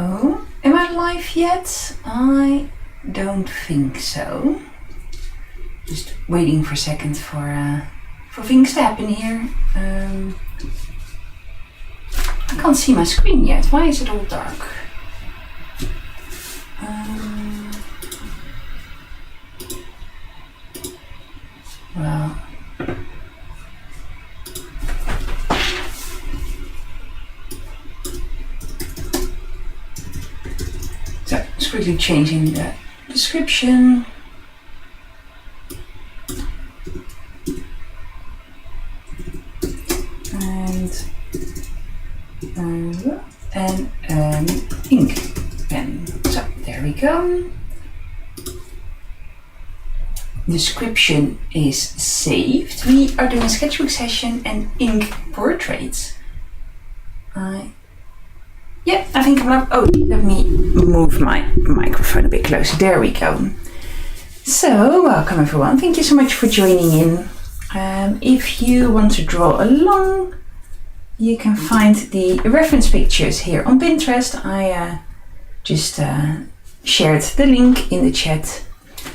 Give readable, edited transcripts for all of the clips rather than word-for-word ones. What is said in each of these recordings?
am I live yet? I don't think so. Just waiting for a second for things to happen here. I can't see my screen yet. Why is it all dark? Well, so just quickly changing the description. And an ink pen. So there we go. Description is saved. We are doing a sketchbook session and ink portraits. I think I'm up. Oh, let me move my microphone a bit closer. There we go. So welcome everyone. Thank you so much for joining in. If you want to draw along, you can find the reference pictures here on Pinterest. I just shared the link in the chat.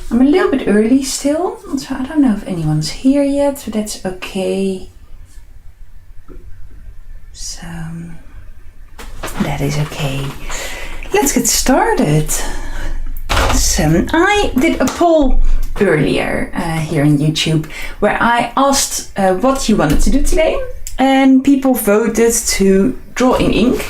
I'm a little bit early still, so I don't know if anyone's here yet, but that's okay. So that is okay. Let's get started. So I did a poll earlier here on YouTube where I asked what you wanted to do today. And people voted to draw in ink.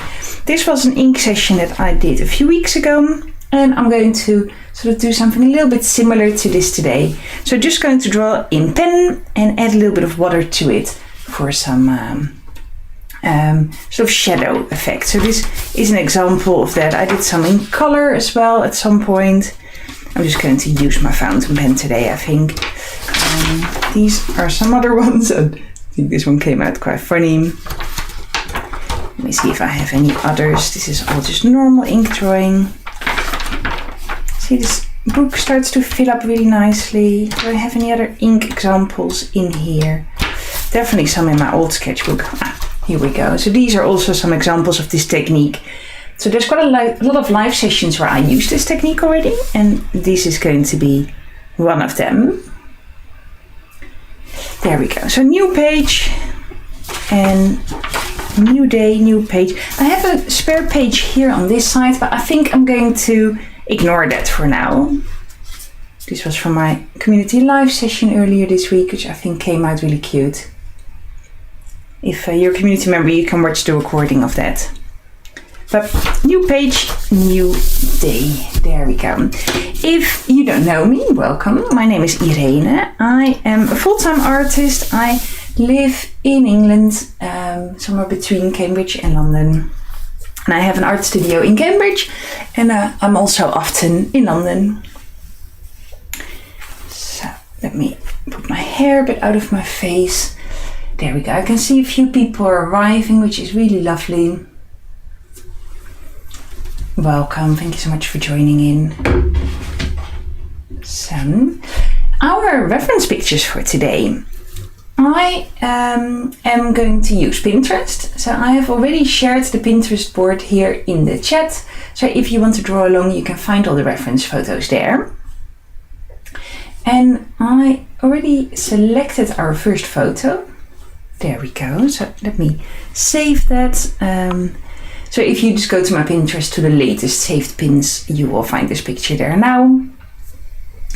This was an ink session that I did a few weeks ago, and I'm going to sort of do something a little bit similar to this today. So just going to draw in pen and add a little bit of water to it for some sort of shadow effect. So this is an example of that. I did some in color as well at some point. I'm just going to use my fountain pen today, I think. These are some other ones. I think this one came out quite funny. Let me see if I have any others. This is all just normal ink drawing. See, this book starts to fill up really nicely. Do I have any other ink examples in here? Definitely some in my old sketchbook. Here we go. So these are also some examples of this technique. So there's quite a lot of live sessions where I use this technique already, and this is going to be one of them. There we go. So new page and new day, new page. I have a spare page here on this side, but I think I'm going to ignore that for now. This was from my community live session earlier this week, which I think came out really cute. If you're a community member, you can watch the recording of that. But new page, new day. There we go. If you don't know me, welcome. My name is Irene. I am a full-time artist. I live in England, somewhere between Cambridge and London. And I have an art studio in Cambridge, and I'm also often in London. So let me put my hair a bit out of my face. There we go. I can see a few people are arriving, which is really lovely. Welcome, thank you so much for joining in. So, our reference pictures for today. I am going to use Pinterest. So I have already shared the Pinterest board here in the chat. So if you want to draw along, you can find all the reference photos there. And I already selected our first photo. There we go. So let me save that. So if you just go to my Pinterest to the latest saved pins, you will find this picture there now.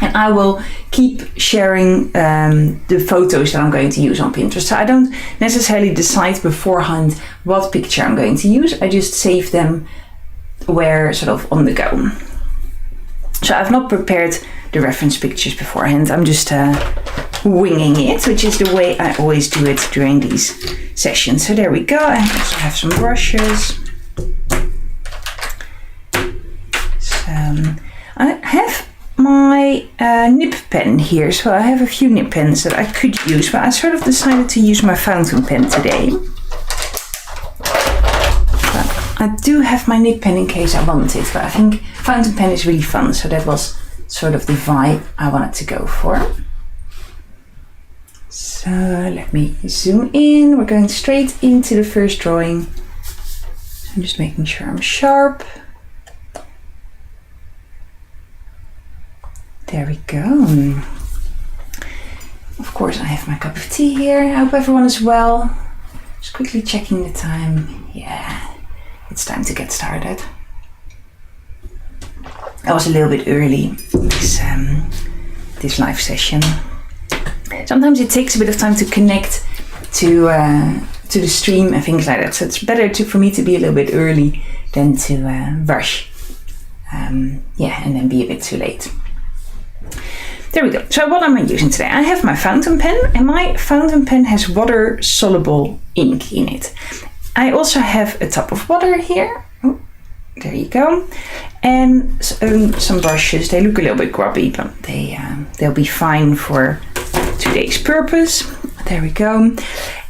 And I will keep sharing the photos that I'm going to use on Pinterest. So I don't necessarily decide beforehand what picture I'm going to use. I just save them where sort of on the go. So I've not prepared the reference pictures beforehand. I'm just winging it, which is the way I always do it during these sessions. So there we go. I also have some brushes. So I have my nib pen here, so I have a few nib pens that I could use, but I sort of decided to use my fountain pen today. But I do have my nib pen in case I want it, but I think fountain pen is really fun, so that was sort of the vibe I wanted to go for. So let me zoom in. We're going straight into the first drawing. I'm just making sure I'm sharp. There we go. Of course, I have my cup of tea here. I hope everyone is well. Just quickly checking the time. Yeah, it's time to get started. I was a little bit early this live session. Sometimes it takes a bit of time to connect to the stream and things like that. So it's better for me to be a little bit early than to rush. And then be a bit too late. There we go. So what am I using today? I have my fountain pen, and my fountain pen has water-soluble ink in it. I also have a tub of water here. Oh, there you go. And some brushes. They look a little bit grubby, but they'll be fine for today's purpose. There we go.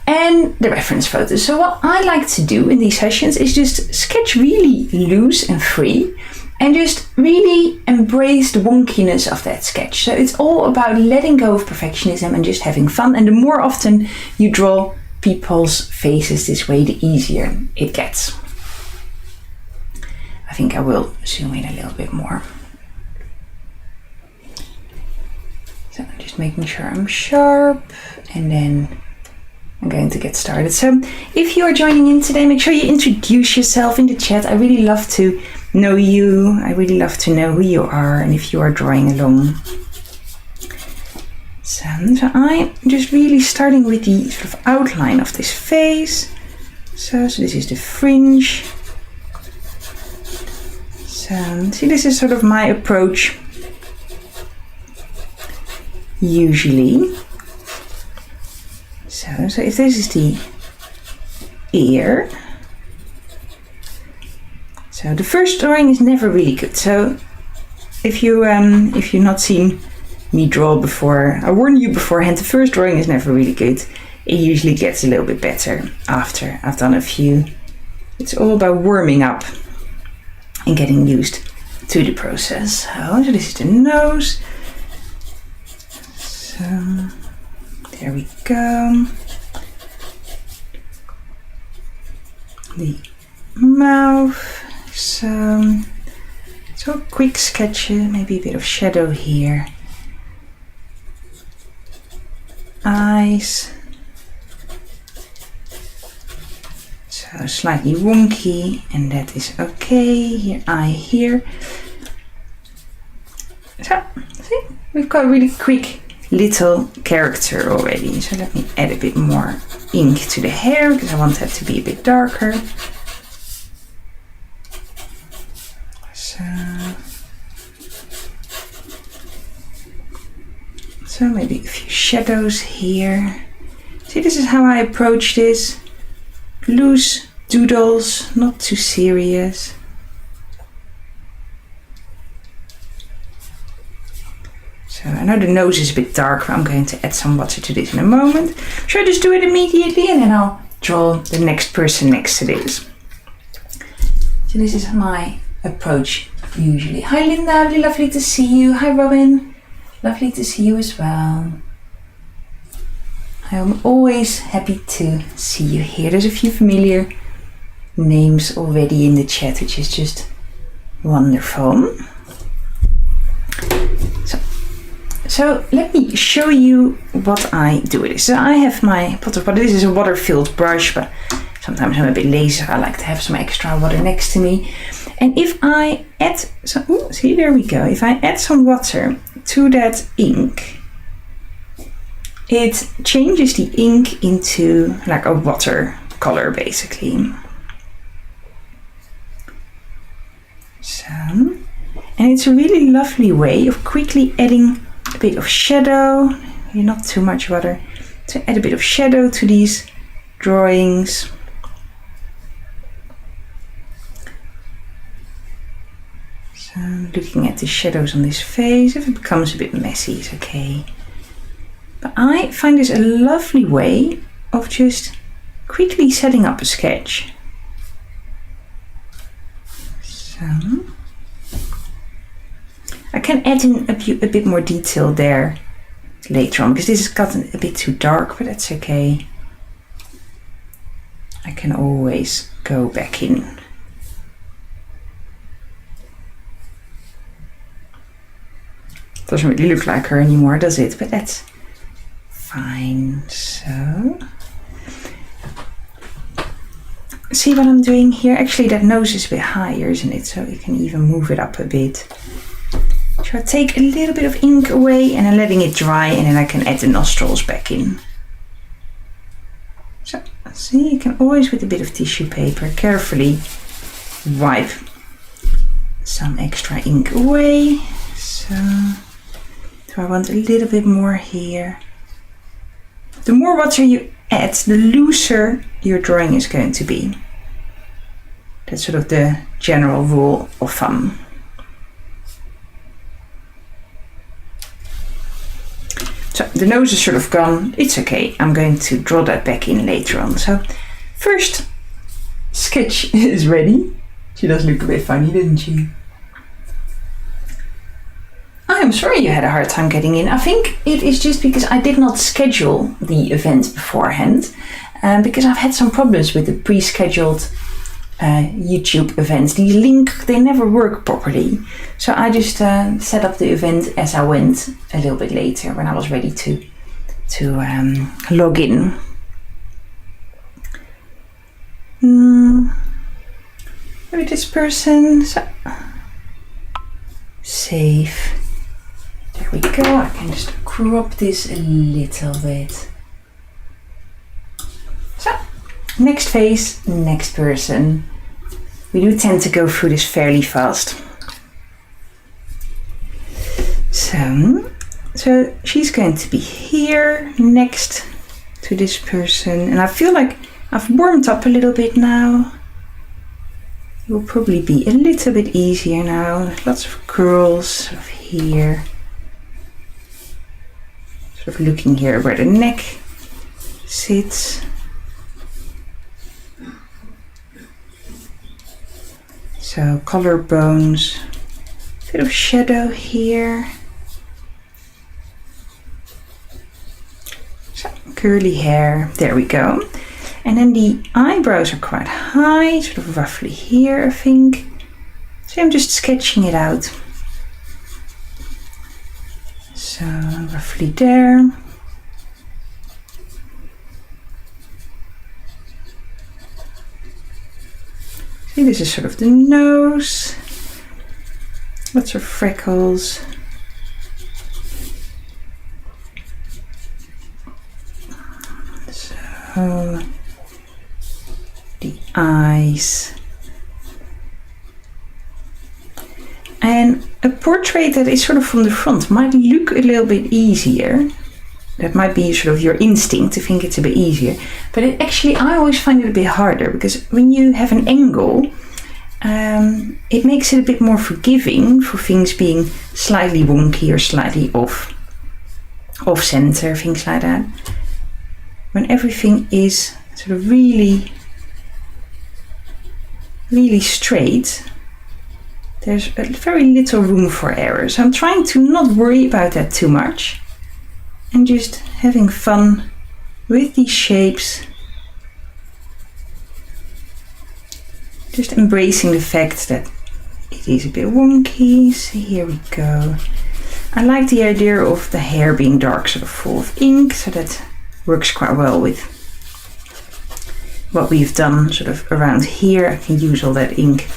And the reference photos. So what I like to do in these sessions is just sketch really loose and free, and just really embrace the wonkiness of that sketch. So it's all about letting go of perfectionism and just having fun. And the more often you draw people's faces this way, the easier it gets. I think I will zoom in a little bit more. So I'm just making sure I'm sharp, and then I'm going to get started. So if you are joining in today, make sure you introduce yourself in the chat. I really love to know you. I really love to know who you are and if you are drawing along. So I'm just really starting with the sort of outline of this face. So this is the fringe. So see, this is sort of my approach usually. So if this is the ear, so the first drawing is never really good. So if you've not seen me draw before, I warn you beforehand, the first drawing is never really good. It usually gets a little bit better after I've done a few. It's all about warming up and getting used to the process. So this is the nose. So there we go. The mouth. So quick sketches, maybe a bit of shadow here. Eyes. So slightly wonky, and that is okay. Here, eye here. So see, we've got a really quick little character already. So let me add a bit more ink to the hair because I want that to be a bit darker. So maybe a few shadows here. See, this is how I approach this. Loose doodles, not too serious. So I know the nose is a bit dark, but I'm going to add some water to this in a moment. Should I just do it immediately and then I'll draw the next person next to this. So this is my approach usually. Hi Linda, really lovely to see you. Hi Robin, lovely to see you as well. I'm always happy to see you here. There's a few familiar names already in the chat, which is just wonderful. So let me show you what I do with this. So I have my pot of water. This is a water-filled brush, but sometimes I'm a bit lazy. I like to have some extra water next to me. And if I add some, see, there we go. If I add some water to that ink, it changes the ink into like a water color, basically. So, and it's a really lovely way of quickly adding a bit of shadow, not too much water, to add a bit of shadow to these drawings. So looking at the shadows on this face, if it becomes a bit messy, it's okay. But I find this a lovely way of just quickly setting up a sketch. So I can add in a bit more detail there later on, because this has gotten a bit too dark, but that's okay. I can always go back in. Doesn't really look like her anymore, does it? But that's fine. So, see what I'm doing here? Actually, that nose is a bit higher, isn't it? So you can even move it up a bit. So I take a little bit of ink away and I'm letting it dry, and then I can add the nostrils back in. So, see, you can always, with a bit of tissue paper, carefully wipe some extra ink away. So I want a little bit more here. The more water you add, the looser your drawing is going to be. That's sort of the general rule of thumb. So the nose is sort of gone. It's okay. I'm going to draw that back in later on. So first sketch is ready. She does look a bit funny, doesn't she? I'm sorry you had a hard time getting in. I think it is just because I did not schedule the event beforehand. Because I've had some problems with the pre-scheduled YouTube events. The link, they never work properly. So I just set up the event as I went a little bit later when I was ready to log in. Maybe this person. So, save. There we go. I can just crop this a little bit. So, next face, next person. We do tend to go through this fairly fast. So she's going to be here next to this person. And I feel like I've warmed up a little bit now. It will probably be a little bit easier now. Lots of curls sort of here. Sort of looking here where the neck sits. So collarbones, a bit of shadow here. So curly hair, there we go. And then the eyebrows are quite high, sort of roughly here, I think. So I'm just sketching it out. So roughly there. See, this is sort of the nose. Lots of freckles. So the eyes. And a portrait that is sort of from the front might look a little bit easier. That might be sort of your instinct to think it's a bit easier. But it actually, I always find it a bit harder, because when you have an angle, it makes it a bit more forgiving for things being slightly wonky or slightly off center, things like that. When everything is sort of really, really straight, there's very little room for error. So I'm trying to not worry about that too much. And just having fun with these shapes. Just embracing the fact that it is a bit wonky. So here we go. I like the idea of the hair being dark, sort of full of ink, so that works quite well with what we've done sort of around here. I can use all that ink.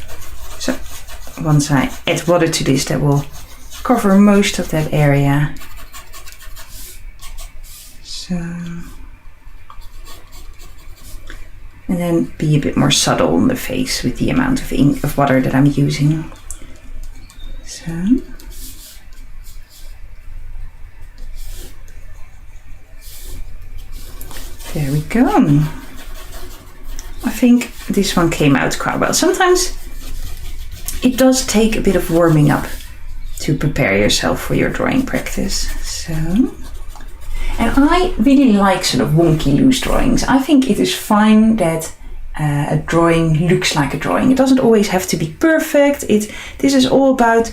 So once I add water to this, that will cover most of that area. So, and then be a bit more subtle on the face with the amount of ink of water that I'm using. So, there we go. I think this one came out quite well. Sometimes it does take a bit of warming up to prepare yourself for your drawing practice. So. And I really like sort of wonky loose drawings. I think it is fine that a drawing looks like a drawing. It doesn't always have to be perfect. This is all about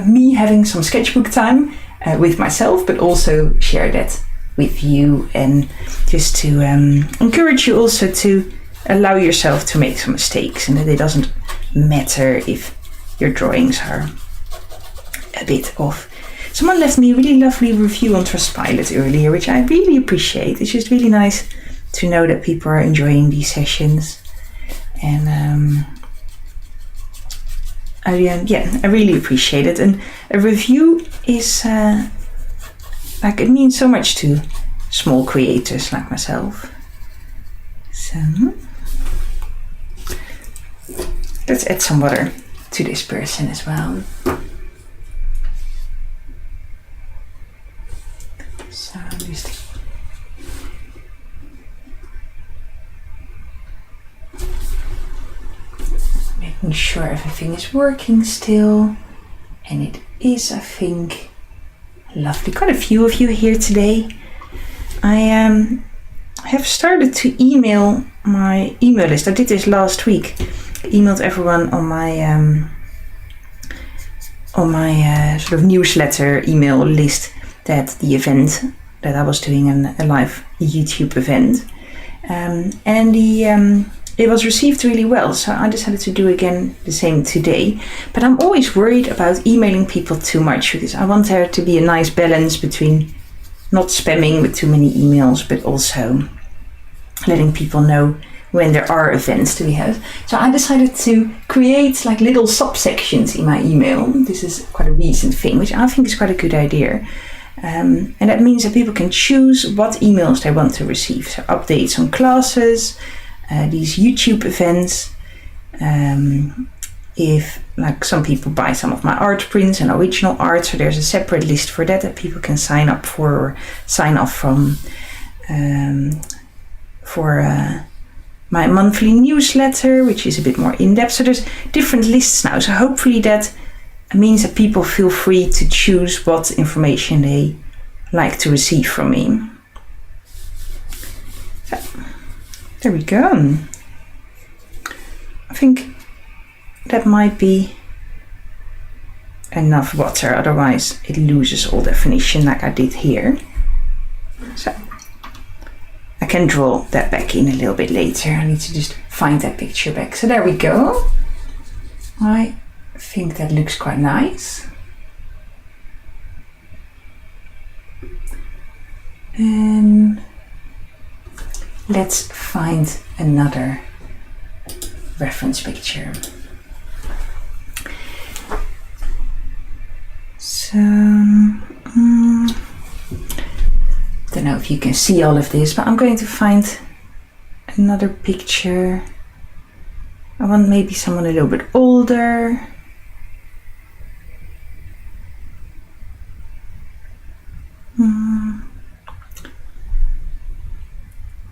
me having some sketchbook time with myself, but also share that with you, and just to encourage you also to allow yourself to make some mistakes, and that it doesn't matter if your drawings are a bit off. Someone left me a really lovely review on Trustpilot earlier, which I really appreciate. It's just really nice to know that people are enjoying these sessions. And I really appreciate it. And a review is it means so much to small creators like myself. So let's add some water to this person as well. So just making sure everything is working still, and it is, I think. Lovely. Quite a few of you here today. I have started to email my email list. I did this last week. I emailed everyone on my sort of newsletter email list that the event that I was doing, a live YouTube event, and it was received really well, so I decided to do again the same today. But I'm always worried about emailing people too much, because I want there to be a nice balance between not spamming with too many emails, but also letting people know when there are events to be had. So I decided to create like little subsections in my email. This is quite a recent thing, which I think is quite a good idea. And that means that people can choose what emails they want to receive. So updates on classes, these YouTube events, if like some people buy some of my art prints and original art, so there's a separate list for that people can sign up for or sign off from, for my monthly newsletter, which is a bit more in-depth. So there's different lists now, so hopefully that means that people feel free to choose what information they like to receive from me. So, there we go. I think that might be enough water, otherwise it loses all definition like I did here. So I can draw that back in a little bit later. I need to just find that picture back. So there we go. I think that looks quite nice. And let's find another reference picture. So, don't know if you can see all of this, but I'm going to find another picture. I want maybe someone a little bit older.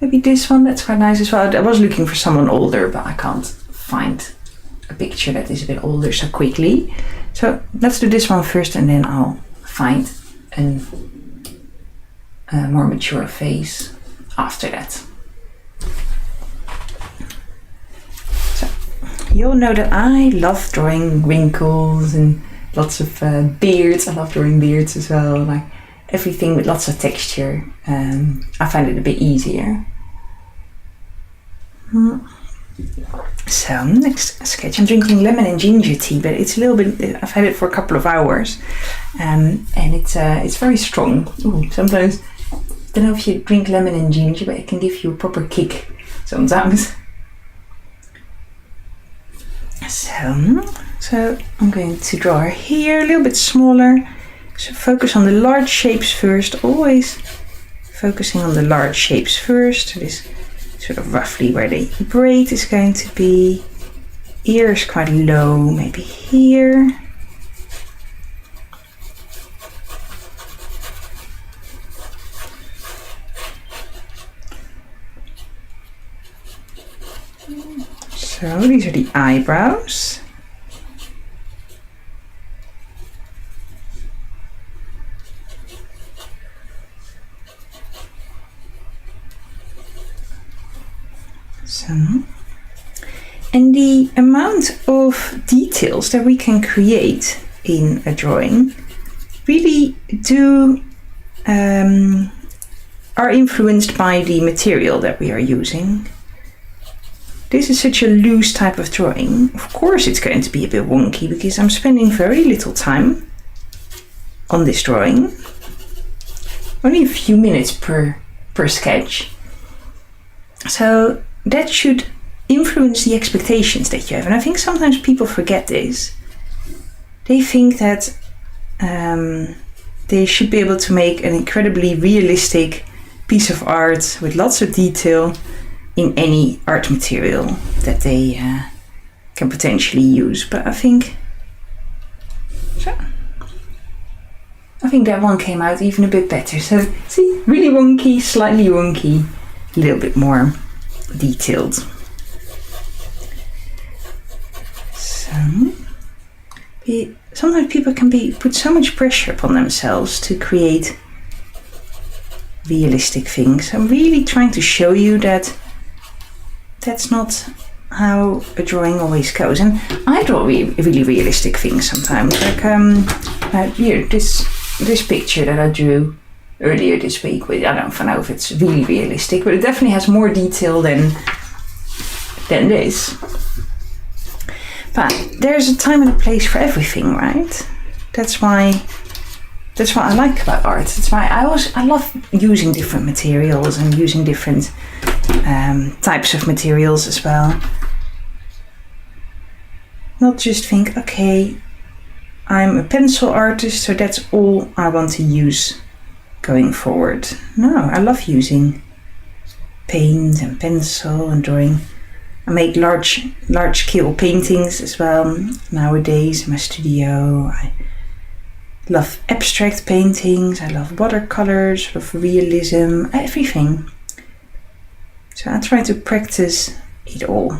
Maybe this one, that's quite nice as well. I was looking for someone older, but I can't find a picture that is a bit older so quickly. So let's do this one first, and then I'll find a more mature face after that. So you'll know that I love drawing wrinkles and lots of beards. I love drawing beards as well, like everything with lots of texture. I find it a bit easier. So next sketch, I'm drinking lemon and ginger tea, but it's a little bit, I've had it for a couple of hours, and it's very strong. Ooh, sometimes, don't know if you drink lemon and ginger, but it can give you a proper kick sometimes. So I'm going to draw her here a little bit smaller. So focus on the large shapes first, always focusing on the large shapes first. So this sort of roughly where the braid is going to be. Ear is quite low, maybe here. So these are the eyebrows. And the amount of details that we can create in a drawing really are influenced by the material that we are using. This is such a loose type of drawing. Of course it's going to be a bit wonky because I'm spending very little time on this drawing. Only a few minutes per sketch. So that should influence the expectations that you have. And I think sometimes people forget this. They think that they should be able to make an incredibly realistic piece of art with lots of detail in any art material that they can potentially use. But I think that one came out even a bit better. So see, really wonky, slightly wonky, a little bit more detailed. So sometimes people can put so much pressure upon themselves to create realistic things. I'm really trying to show you that that's not how a drawing always goes. And I draw really realistic things sometimes. Like here, this picture that I drew earlier this week. I don't know if it's really realistic, but it definitely has more detail than this. But there's a time and a place for everything, right? That's what I like about art. That's why I love using different materials and using different types of materials as well. Not just think, okay, I'm a pencil artist, so that's all I want to use going forward. No, I love using paint and pencil and drawing. I make large scale paintings as well nowadays in my studio. I love abstract paintings, I love watercolors, sort of realism, everything. So I try to practice it all.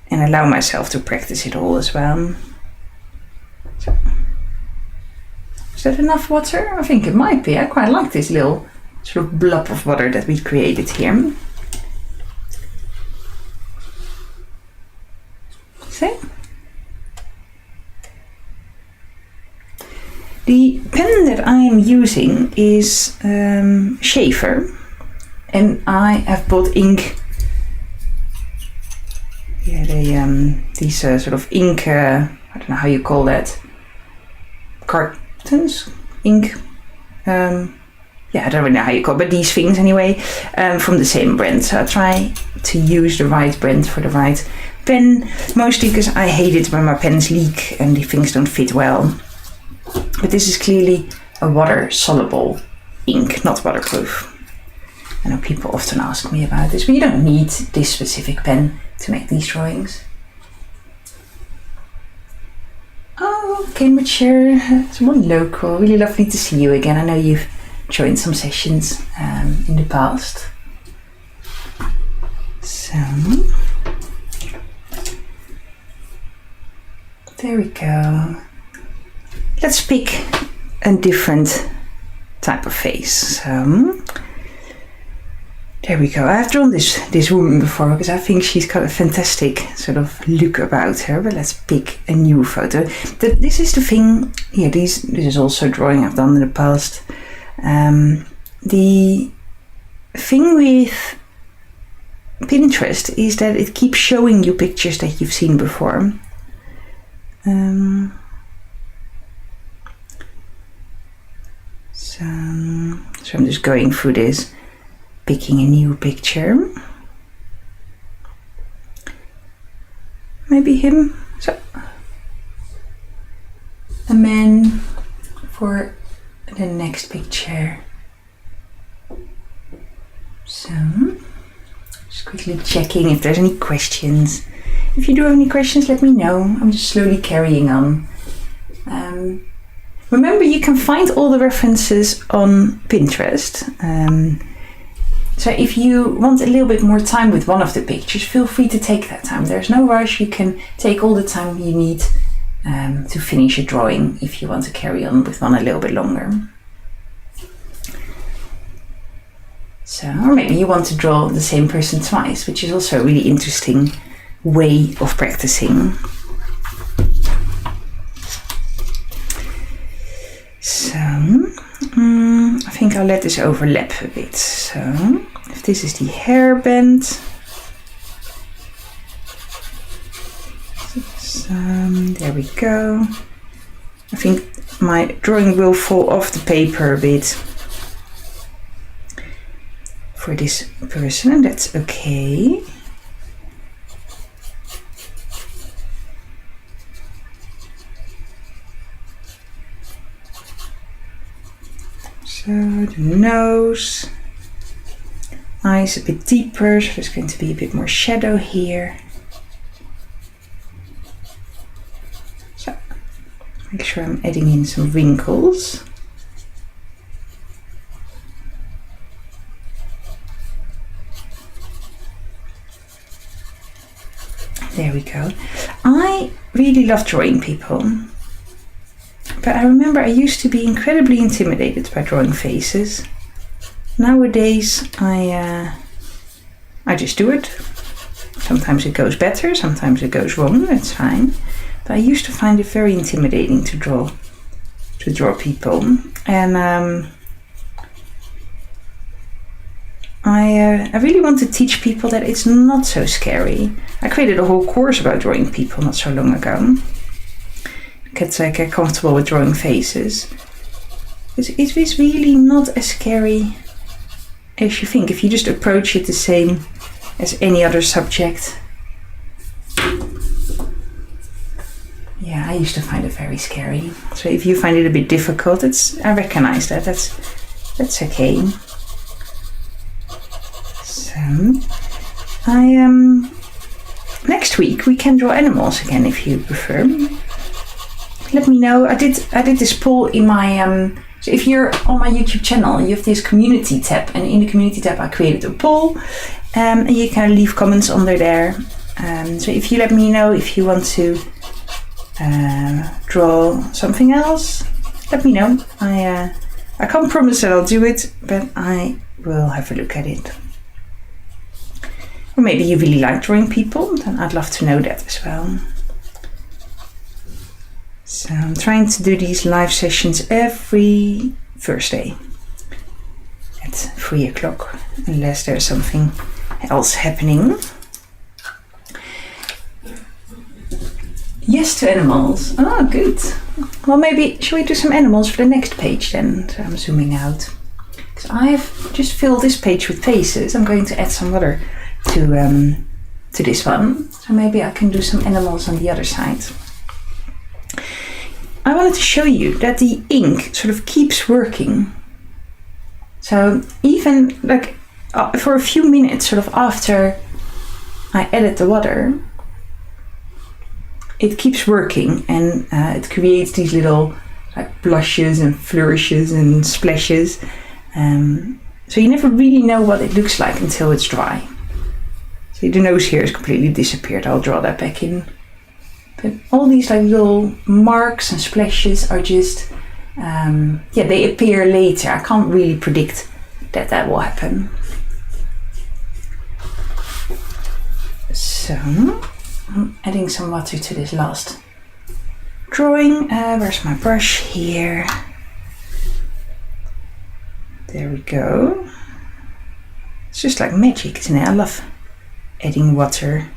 And allow myself to practice it all as well. So, is that enough water? I think it might be. I quite like this little sort of blob of water that we created here. See? The pen that I am using is Shaver, and I have bought ink. Yeah, these sort of ink, I don't know how you call that, cartons, ink, I don't really know how you call it, but these things anyway, from the same brand. So I try to use the right brand for the right pen, mostly because I hate it when my pens leak and the things don't fit well. But this is clearly a water-soluble ink, not waterproof. I know people often ask me about this, but you don't need this specific pen to make these drawings. Oh, Cambridgeshire, it's one local. Really lovely to see you again. I know you've joined some sessions in the past. So, there we go. Let's pick a different type of face. So, there we go. I've drawn this woman before because I think she's got a fantastic sort of look about her. But let's pick a new photo. This is the thing. Yeah, this is also a drawing I've done in the past. The thing with Pinterest is that it keeps showing you pictures that you've seen before. So I'm just going through this, picking a new picture. Maybe him. So a man for the next picture. So just quickly checking if there's any questions. If you do have any questions, let me know. I'm just slowly carrying on. Remember, you can find all the references on Pinterest. So if you want a little bit more time with one of the pictures, feel free to take that time. There's no rush. You can take all the time you need to finish a drawing if you want to carry on with one a little bit longer. So, or maybe you want to draw the same person twice, which is also a really interesting way of practicing. So, I think I'll let this overlap a bit. So, if this is the hairband, so, there we go. I think my drawing will fall off the paper a bit for this person, and that's okay. So the nose, eyes a bit deeper, so there's going to be a bit more shadow here. So make sure I'm adding in some wrinkles. There we go. I really love drawing people. But I remember I used to be incredibly intimidated by drawing faces. Nowadays I just do it. Sometimes it goes better, sometimes it goes wrong, that's fine. But I used to find it very intimidating to draw people. And I really want to teach people that it's not so scary. I created a whole course about drawing people not so long ago. Get comfortable with drawing faces. It is really not as scary as you think if you just approach it the same as any other subject. Yeah, I used to find it very scary. So if you find it a bit difficult, I recognize that. That's okay. So next week we can draw animals again if you prefer. Let me know. I did this poll in my so if you're on my YouTube channel, you have this community tab, and in the community tab I created a poll, and you can leave comments under there. So if you let me know if you want to draw something else, let me know. I can't promise that I'll do it, but I will have a look at it. Or maybe you really like drawing people, then I'd love to know that as well. So I'm trying to do these live sessions every Thursday at 3 o'clock, unless there's something else happening. Yes to animals. Oh, good. Well, maybe shall we do some animals for the next page then? So I'm zooming out. Because I've just filled this page with faces. I'm going to add some other to this one. So maybe I can do some animals on the other side. I wanted to show you that the ink sort of keeps working. So even like for a few minutes sort of after I added the water, it keeps working, and it creates these little like blushes and flourishes and splashes. So you never really know what it looks like until it's dry. See, the nose here has completely disappeared. I'll draw that back in. But all these like little marks and splashes are just, they appear later. I can't really predict that will happen. So I'm adding some water to this last drawing. Where's my brush? Here. There we go. It's just like magic, isn't it? I love adding water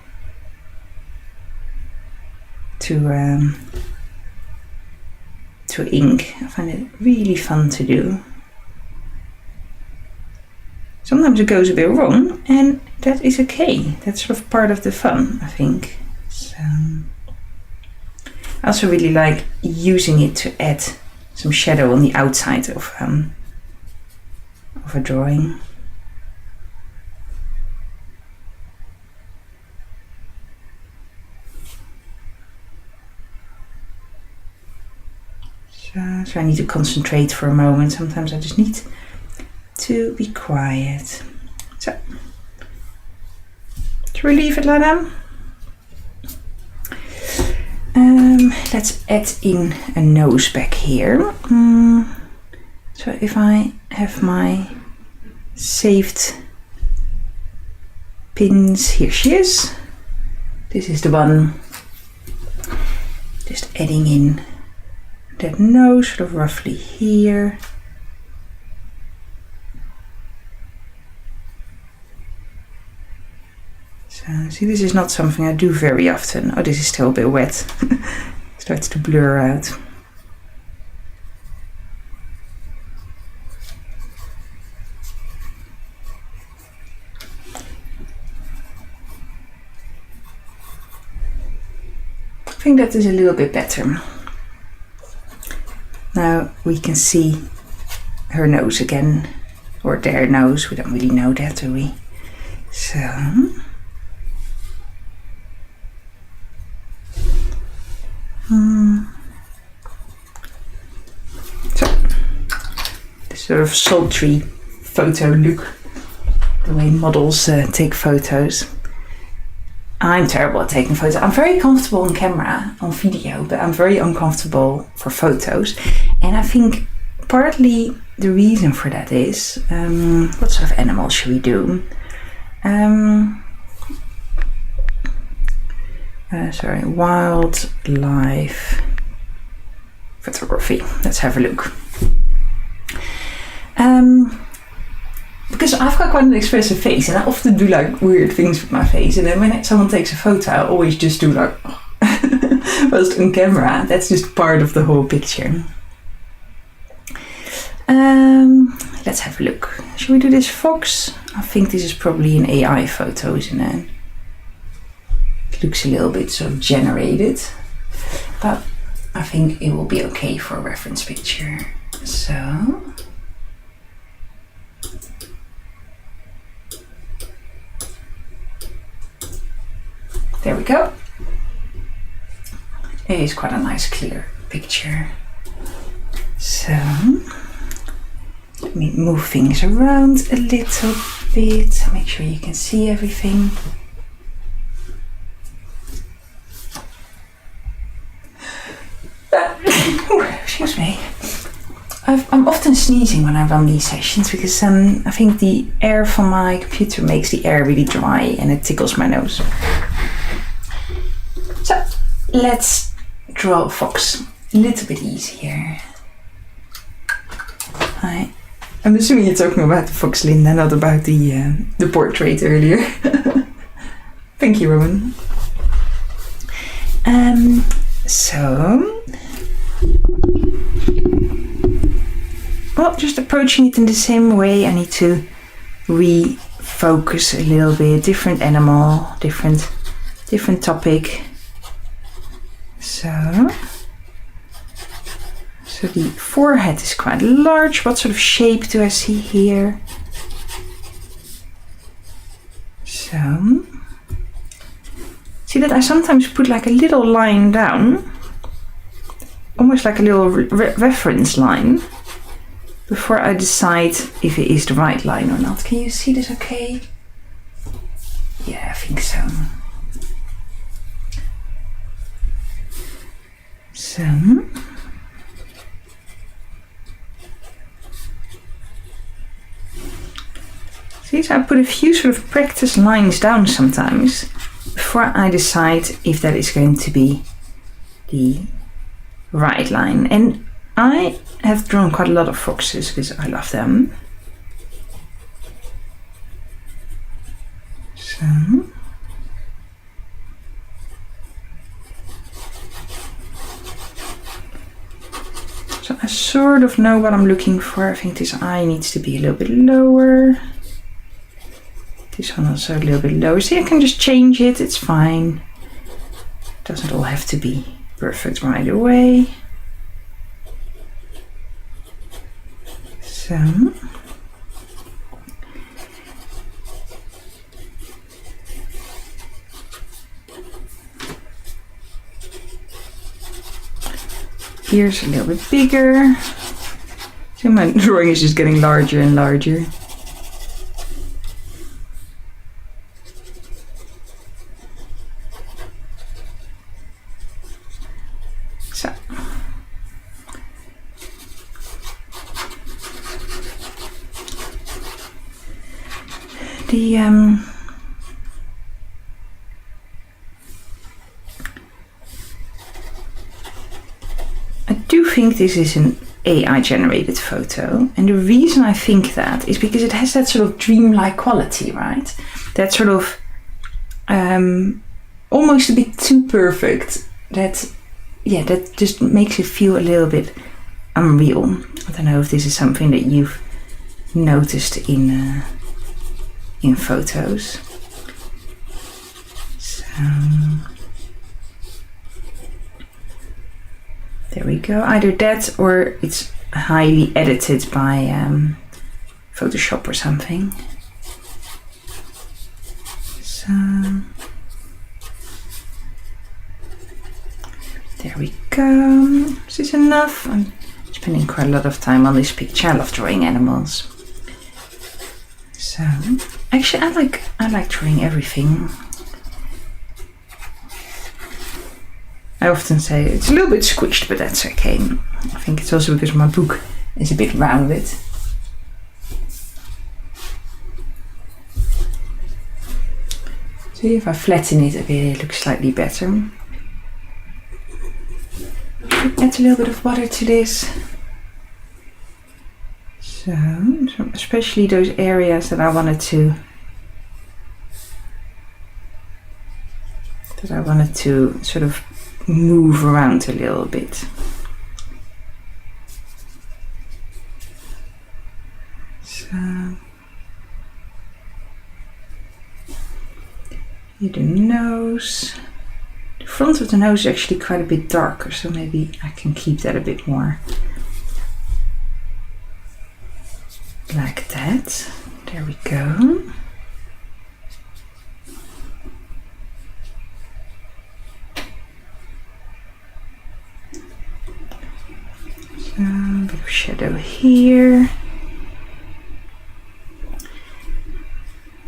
to ink. I find it really fun to do. Sometimes it goes a bit wrong, and that is okay. That's sort of part of the fun, I think. So I also really like using it to add some shadow on the outside of a drawing. So I need to concentrate for a moment. Sometimes I just need to be quiet. So, should we leave it like that? Let's add in a nose back here. So if I have my saved pins, here she is. This is the one. Just adding in that nose sort of roughly here. So see, this is not something I do very often. Oh, this is still a bit wet. Starts to blur out. think that is a little bit better. Now we can see her nose again, or their nose. We don't really know that, do we? So this sort of sultry photo look, the way models take photos. I'm terrible at taking photos. I'm very comfortable on camera, on video, but I'm very uncomfortable for photos. And I think partly the reason for that is, what sort of animal should we do? Wildlife photography. Let's have a look. Because I've got quite an expressive face, and I often do like weird things with my face, and then when someone takes a photo, I always just do like, whilst on camera, that's just part of the whole picture. Let's have a look. Should we do this fox? I think this is probably an AI photo, isn't it? It looks a little bit sort of generated, but I think it will be okay for a reference picture. So there we go. It is quite a nice clear picture. So let me move things around a little bit, make sure you can see everything. Excuse me. I'm often sneezing when I run these sessions because I think the air from my computer makes the air really dry and it tickles my nose. So let's draw a fox a little bit easier. I'm assuming you're talking about the fox, Linda, not about the portrait earlier. Thank you, Rowan. Well, just approaching it in the same way. I need to refocus a little bit. Different animal, different topic. So the forehead is quite large. What sort of shape do I see here? So, see that I sometimes put like a little line down, almost like a little reference line, before I decide if it is the right line or not. Can you see this okay? Yeah, I think so. So, see, so I put a few sort of practice lines down sometimes before I decide if that is going to be the right line. And I have drawn quite a lot of foxes because I love them. So I sort of know what I'm looking for. I think this eye needs to be a little bit lower. This one also a little bit lower. See, I can just change it, it's fine. It doesn't all have to be perfect right away. So here's a little bit bigger. So my drawing is just getting larger and larger. So the I do think this is an AI generated photo, and the reason I think that is because it has that sort of dreamlike quality, right? That sort of almost a bit too perfect. That just makes it feel a little bit unreal. I don't know if this is something that you've noticed in photos. So There we go. Either that or it's highly edited by Photoshop or something. So there we go. Is this enough? I'm spending quite a lot of time on this picture. I love drawing animals. So actually I like drawing everything. I often say it's a little bit squished, but that's okay. I think it's also because my book is a bit rounded. See if I flatten it a bit, it looks slightly better. Add a little bit of water to this. So especially those areas that I wanted to sort of move around a little bit. So here the nose. The front of the nose is actually quite a bit darker, so maybe I can keep that a bit more like that. There we go. So a bit of shadow here.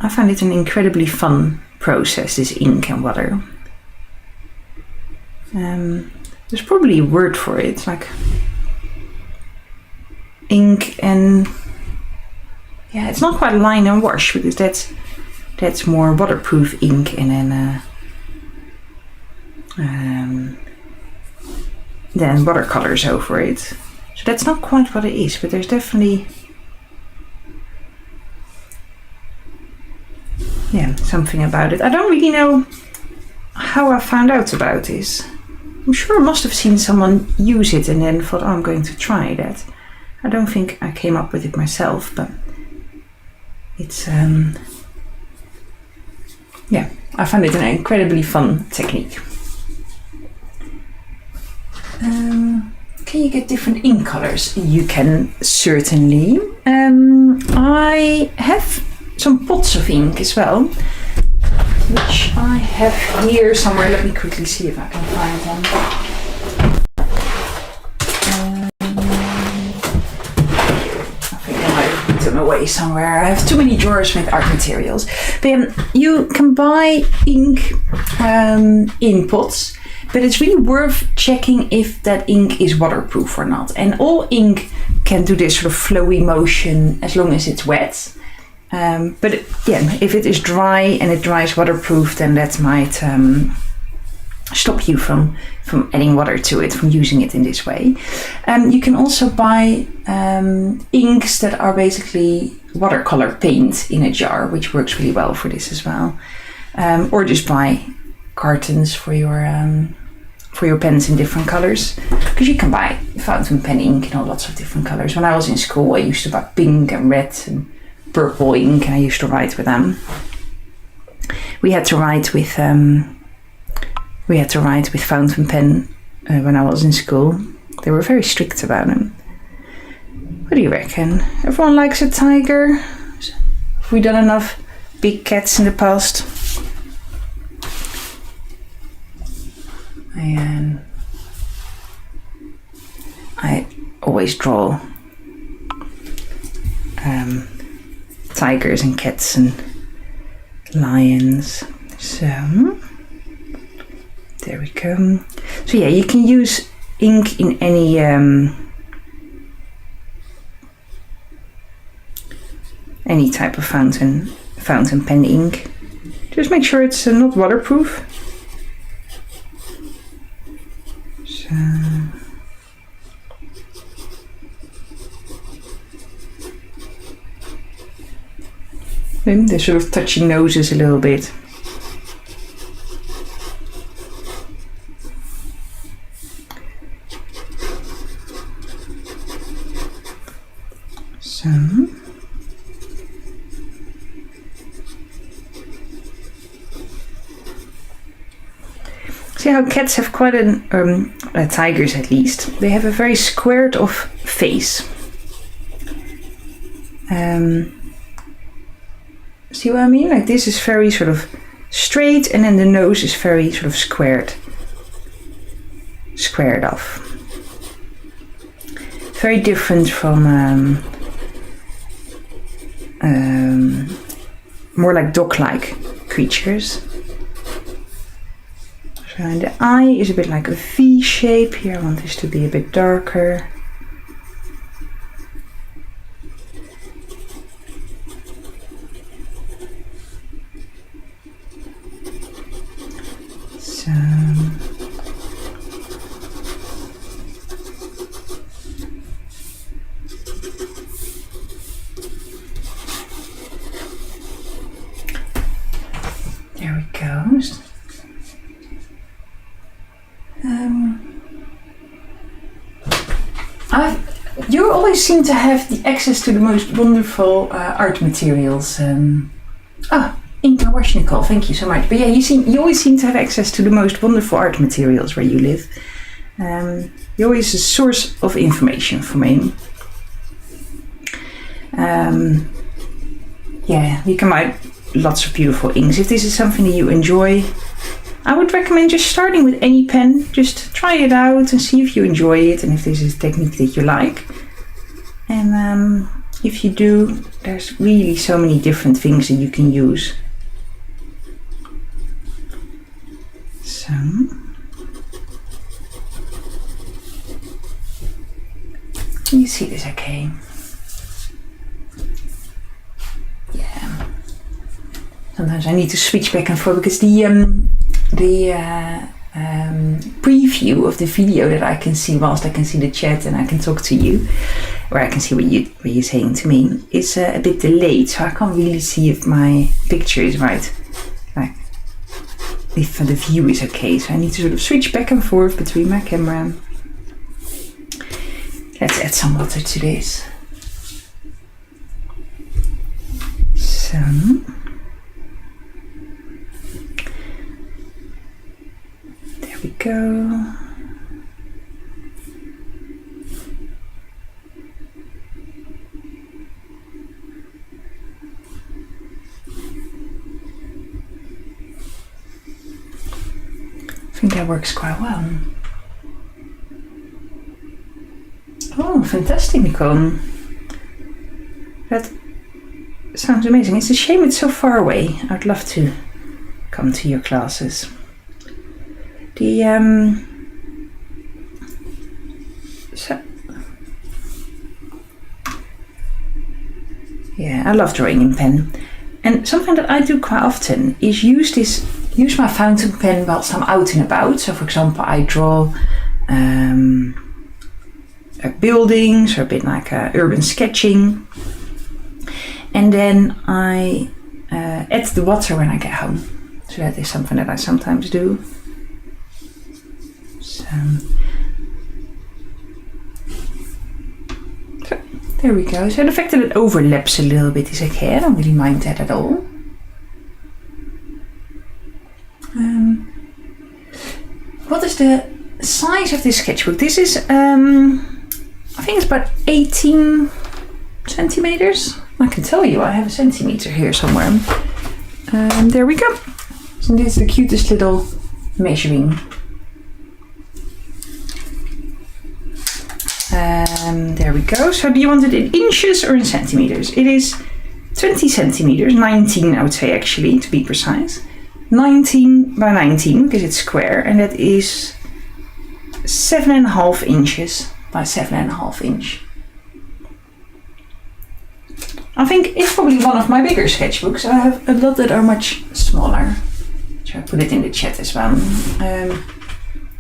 I find it an incredibly fun process, this ink and water. There's probably a word for it, like ink and yeah, it's not quite line and wash because that's more waterproof ink and then watercolors over it. So that's not quite what it is, but there's definitely something about it. I don't really know how I found out about this. I'm sure I must have seen someone use it and then thought, oh, I'm going to try that. I don't think I came up with it myself, but it's I find it an incredibly fun technique. Can you get different ink colors? You can certainly. I have some pots of ink as well, which I have here somewhere. Let me quickly see if I can find them. I think I might have put them away somewhere. I have too many drawers with art materials. But you can buy ink in pots, but it's really worth checking if that ink is waterproof or not. And all ink can do this sort of flowy motion as long as it's wet. But if it is dry and it dries waterproof, then that might stop you from adding water to it, from using it in this way. You can also buy inks that are basically watercolor paint in a jar, which works really well for this as well. Or just buy cartons for your pens in different colors, because you can buy fountain pen ink in all lots of different colors. When I was in school, I used to buy pink and red and purple ink, and I used to write with them. We had to write with fountain pen when I was in school. They were very strict about them. What do you reckon? Everyone likes a tiger? Have we done enough big cats in the past? I always draw tigers and cats and lions. So there we go. So yeah, you can use ink in any type of fountain pen ink. Just make sure it's not waterproof. So they're sort of touching noses a little bit. So See how cats have quite tigers at least. They have a very squared off face. See what I mean? Like this is very sort of straight, and then the nose is very sort of squared off. Very different from more like dog-like creatures. So and the eye is a bit like a V shape. Here I want this to be a bit darker. So there we go. You always seem to have the access to the most wonderful art materials. Inka Washnikov, thank you so much. But yeah, you always seem to have access to the most wonderful art materials where you live. You're always a source of information for me. Yeah, you can buy lots of beautiful inks. If this is something that you enjoy, I would recommend just starting with any pen. Just try it out and see if you enjoy it and if this is a technique that you like. And if you do, there's really so many different things that you can use. So you see this okay? Yeah. Sometimes I need to switch back and forth because the preview of the video that I can see whilst I can see the chat and I can talk to you, or I can see what you're saying to me, is a bit delayed, so I can't really see if my picture is right, like if the view is okay. So I need to sort of switch back and forth between my camera. Let's add some water to this. So there we go. I think that works quite well. Oh, fantastic, Nicole. That sounds amazing. It's a shame it's so far away. I'd love to come to your classes. Yeah, I love drawing in pen. And something that I do quite often is use my fountain pen whilst I'm out and about. So for example, I draw buildings, or a bit like urban sketching. And then I add the water when I get home. So that is something that I sometimes do. So there we go. So the fact that it overlaps a little bit is okay. I don't really mind that at all. What is the size of this sketchbook? This is, I think it's about 18 centimeters. I can tell you, I have a centimeter here somewhere. There we go. So this is the cutest little measuring. There we go. So do you want it in inches or in centimeters? It is 20 centimeters, 19 I would say actually, to be precise. 19 by 19 because it's square, and that is 7.5 inches by 7.5 inch. I think it's probably one of my bigger sketchbooks. I have a lot that are much smaller. So I put it in the chat as well.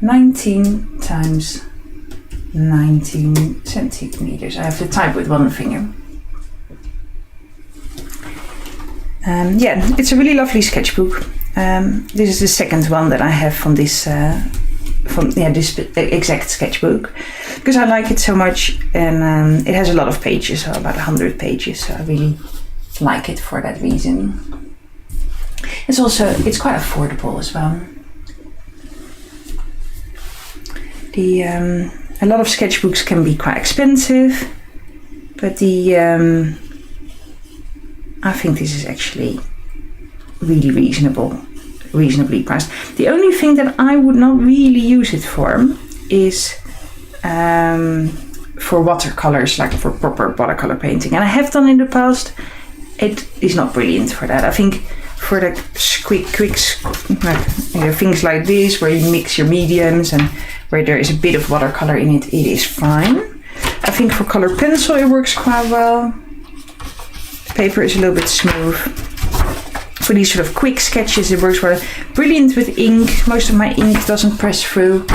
19 times 19 centimeters. I have to type with one finger. Yeah, it's a really lovely sketchbook. This is the second one that I have from this this exact sketchbook, because I like it so much, and it has a lot of pages, so about 100 pages, so I really like it for that reason. It's quite affordable as well. A lot of sketchbooks can be quite expensive, but I think this is actually really reasonably priced. The only thing that I would not really use it for is for watercolors, like for proper watercolor painting. And I have done in the past. It is not brilliant for that. I think for the quick things like this, where you mix your mediums and where there is a bit of watercolor in it, it is fine. I think for color pencil it works quite well. The paper is a little bit smooth. For these sort of quick sketches it works well. Brilliant with ink. Most of my ink doesn't press through.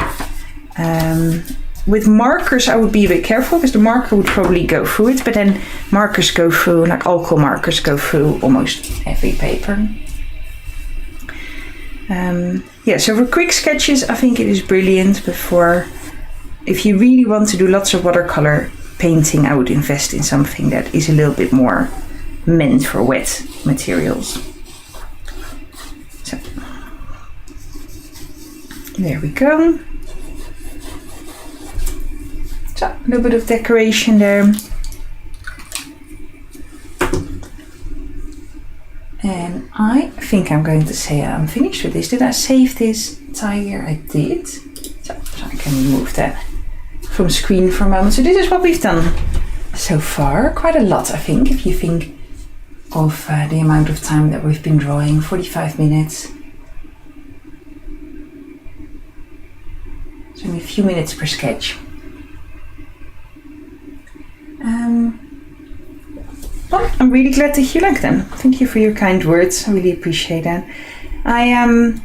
With markers I would be a bit careful, because the marker would probably go through it, but then markers go through, like alcohol markers go through almost every paper. So for quick sketches I think it is brilliant, but if you really want to do lots of watercolor painting, I would invest in something that is a little bit more meant for wet materials. So there we go. So a little bit of decoration there. And I think I'm going to say I'm finished with this. Did I save this tiger? I did. So I can remove that from screen for a moment. So this is what we've done so far. Quite a lot, I think, if you think of the amount of time that we've been drawing, 45 minutes. So only a few minutes per sketch. Well, I'm really glad to hear like them. Thank you for your kind words. I really appreciate that. I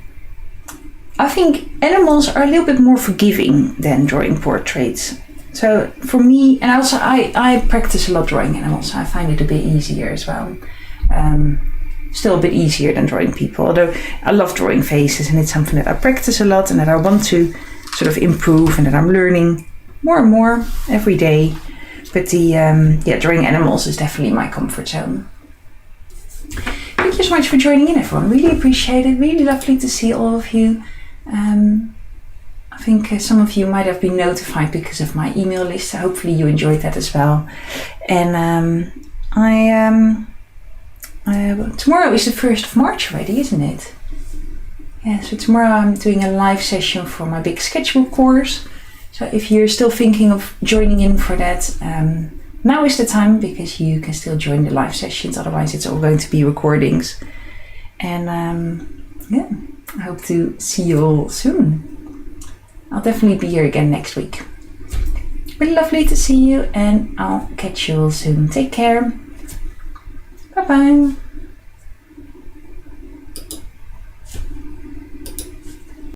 think animals are a little bit more forgiving than drawing portraits. So for me, and also I practice a lot drawing animals, so I find it a bit easier as well. Still a bit easier than drawing people, although I love drawing faces, and it's something that I practice a lot and that I want to sort of improve, and that I'm learning more and more every day. But drawing animals is definitely my comfort zone. Thank you so much for joining in, everyone. Really appreciate it. Really lovely to see all of you. I think some of you might have been notified because of my email list. So hopefully you enjoyed that as well. And tomorrow is the 1st of March already, isn't it? Yeah, so tomorrow I'm doing a live session for my big sketchbook course. So if you're still thinking of joining in for that, now is the time, because you can still join the live sessions. Otherwise it's all going to be recordings. And I hope to see you all soon. I'll definitely be here again next week. Really lovely to see you, and I'll catch you all soon. Take care. Bye bye.